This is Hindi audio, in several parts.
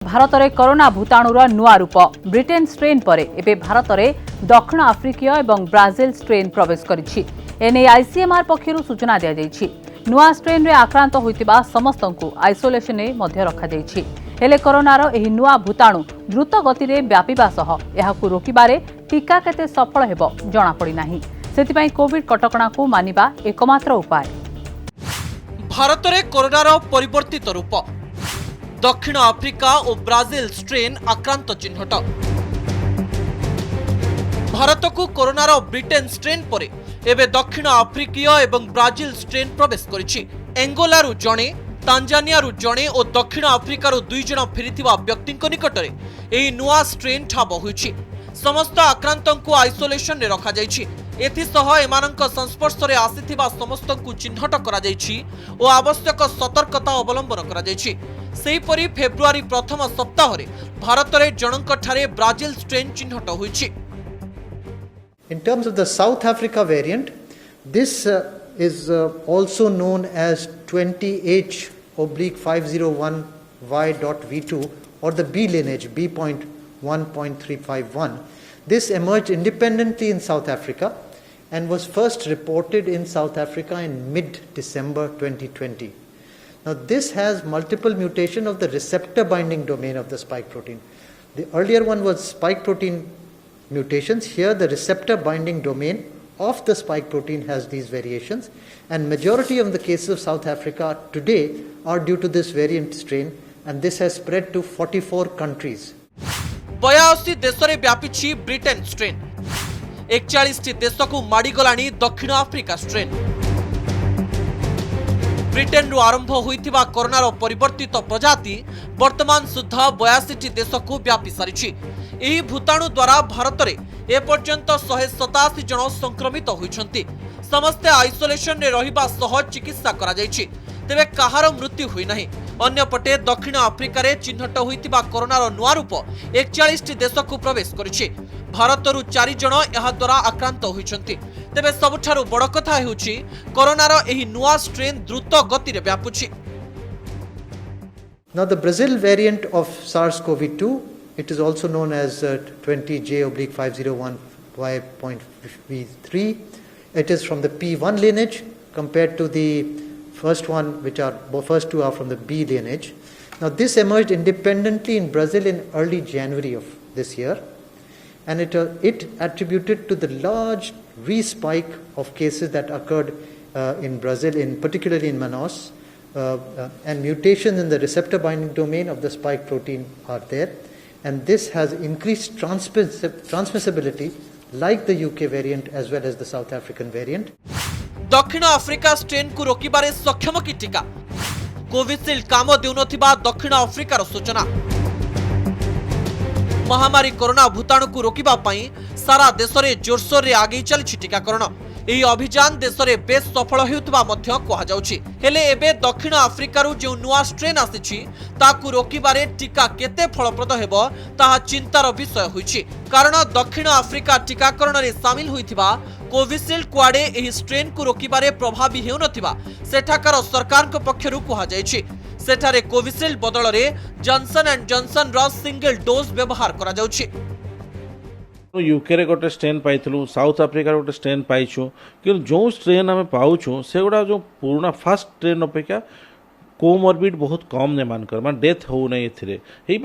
भारत में कोरोना भूताणुर नुआ रूप ब्रिटेन स्ट्रेन पर एवं भारत में दक्षिण आफ्रिकीय और ब्राजिल स्ट्रेन प्रवेश करिछि। एने आईसीएमआर पक्षरु सूचना दिया जाइछि। नुआ स्ट्रेन रे आक्रांत होइतिबा समस्त को आइसोलेशन में मध्य रखा जाइछि। हेले कोरोनार एही नुआ भूताणु द्रुत गति में व्यापिबा सह एहाकु रोकिबारे टीका केते सफल हेबो जणा पड़ी नाही। सेतिपई कोविड कटकणा को मानिबा एकमात्र उपाय। भारत में कोरोनार परिवर्तित रूप दक्षिण आफ्रिका और ब्राजिल स्ट्रेन आक्रांत चिन्हट। भारत को कोरोनार ब्रिटेन स्ट्रेन पर एवं दक्षिण आफ्रिकीय एवं ब्राजिल स्ट्रेन प्रवेश करिछि। एंगोलारू जणे, तांजानियारू जणे और दक्षिण आफ्रिकार 2 जण फेरिथिबा व्यक्तिक निकटरे एही नुआ स्ट्रेन ठाब होइछि। समस्त आक्रांतंकु आइसोलेशन रे रखा जाइछि। एथिसह एमानंक संस्पर्शरे आसिथिबा समस्तंकु चिन्हट करा जाइछि और आवश्यक सतर्कता अवलंबन करा जाइछि। सेहीपरि फेब्रुआरी प्रथम सप्ताह रे भारत रे जनंक ठारे ब्राजिल स्ट्रेन चिन्हट होइछि। In terms of the South Africa variant, this is also known as 20H/501Y.V2 or the B lineage B.1.351. This emerged independently in South Africa and was first reported in South Africa in mid-December 2020. Now this has multiple mutation of the receptor binding domain of the spike protein. The earlier one was spike protein mutations. Here the receptor binding domain of the spike protein has these variations, and majority of the cases of South Africa today are due to this variant strain, and this has spread to 44 countries. 82 देशरे व्यापी ब्रिटेन स्ट्रेन। 41 देश को माड़ीगलाणी दक्षिण आफ्रिका स्ट्रेन। ब्रिटेन रु आरंभ होइथिबा कोरोनार परिवर्तित प्रजाति वर्तमान सुद्धा 82 देश को व्यापी सारिछि। एही भूताणु द्वारा भारत रे ए पर्यंत 187 जन संक्रमित होइछन्ति। समस्ते आइसोलेशन रे रहिबा सह चिकित्सा करा जाइछि। तेबे कहार मृत्यु होई नाही। अन्यपटे दक्षिण आफ्रिका रे चिन्हट होइतिबा कोरोनार नुआ रूप 41 देश को प्रवेश करिछि। भारतरु 4 जन एहा द्वारा आक्रांत होइछन्ति। तेबे सबठारु बड़ कथा हेउछि कोरोनार एही नुआ स्ट्रेन द्रुत गति रे व्यापुछि। Now the Brazil variant of SARS-CoV-2, it is also known as 20J/501Y.V3. It is from the P1 lineage compared to the first two are from the B lineage. Now this emerged independently in Brazil in early January of this year, and it attributed to the large respike of cases that occurred in Brazil, particularly in Manaus, and mutations in the receptor binding domain of the spike protein are there, and this has increased transmissibility like the UK variant as well as the South African variant. दक्षिण आफ्रिका स्ट्रेन को रोकिबारे सक्षम की टीका। कोविशील्ड काम देउनथिबा दक्षिण आफ्रिकार सूचना। महामारी कोरोना भूताणु को रोकिबा पई सारा देश रे जोरसोर रे आगे चलछि टीकाकरण। एही अभियान देश रे बेस सफल हेउतबा मध्य कहा जाउछि। हेले एबे दक्षिण आफ्रिकारु जे नुआ स्ट्रेन आसिछि ताकू रोकिबारे टीका केते फलप्रद हेबो ताहा चिंतार विषय होइछि। कारण दक्षिण आफ्रिका टीकाकरण रे शामिल होइथिबा कोविशील्ड कुआडे एही स्ट्रेन को रोकिबारे प्रभावी हेउनथिबा सेठाकार सरकार को पक्षरु कहा जाइछि। सेठारे कोविशील्ड बदल रे जॉनसन एंड जॉनसन रा सिंगल डोज व्यवहार करा जाउछि। यूके रे गोटे स्ट्रेन पाइलु, साउथ आफ्रिका गोटे स्ट्रेन पाइछु, कि जो स्ट्रेन आम पाऊँ से गुड़ा जो पुराना फास्ट स्ट्रेन अपेक्षा कोमोरबिड बहुत कम ने मानकर मान डेथ हो नहीं एथिरे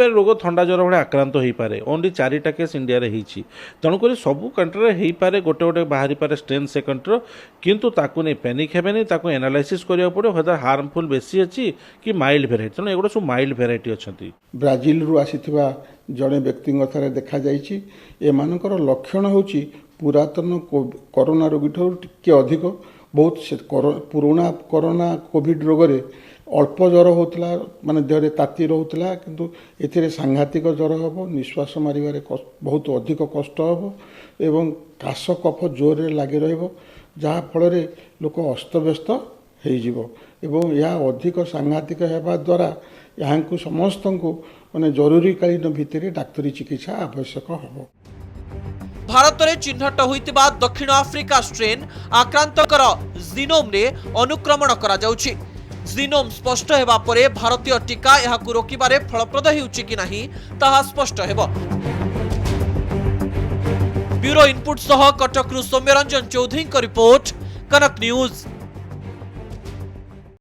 रोग थंडा ज्वर भाई आक्रांत हो पारे। ओनली 4टा केस इंडिया रे होइछि। तेणुक सबू कंट्री रे पारे गोटे गोटे बाहरी पारे स्ट्रेन से कंट्री, किंतु ताकू नहीं पैनिक हेबेनी, ताकू एनालाइसिस करिया पड़ो वेदर हार्मफुल बेसी अछि कि माइल्ड भेराइटी। तेणु एगुड़ा सब माइल्ड भेराइटी अछंती। ब्राजिल रु आसीथिबा जड़े व्यक्तिगत देखा जाइछि एमानकर लक्षण होछि पुरातन कोरोना रोगी ठो टिके अधिक बहुत पुराना कोरोना कोविड रोग रे अल्प ज्वर होता माने देहरे ताती रोला, किंतु एथिरे सांघातिक ज्वर हम, निश्वास मारिबारे बहुत अधिक कष्ट हम एवं काश कफ जोर लगे रहा फल लोक अस्तव्यस्त हो यह अधिक सांघातिक होगा द्वारा यहाँ समस्त को माने जरूरीकालीन भित्तिर डाक्तरी चिकित्सा आवश्यक हम। भारत में चिन्हट होइतिबा दक्षिण आफ्रिका स्ट्रेन आक्रांतकर जीनोम रे अनुक्रमण करा जाउछि। जीनोम स्पष्ट हेबा परे भारतीय टीका एहाकु रोकिबारे फलप्रद हेउछि कि नाही ताहा स्पष्ट हेबो। ब्यूरो इनपुट सह कटकरू सौम्यरंजन चौधरी रिपोर्ट, कनक न्यूज।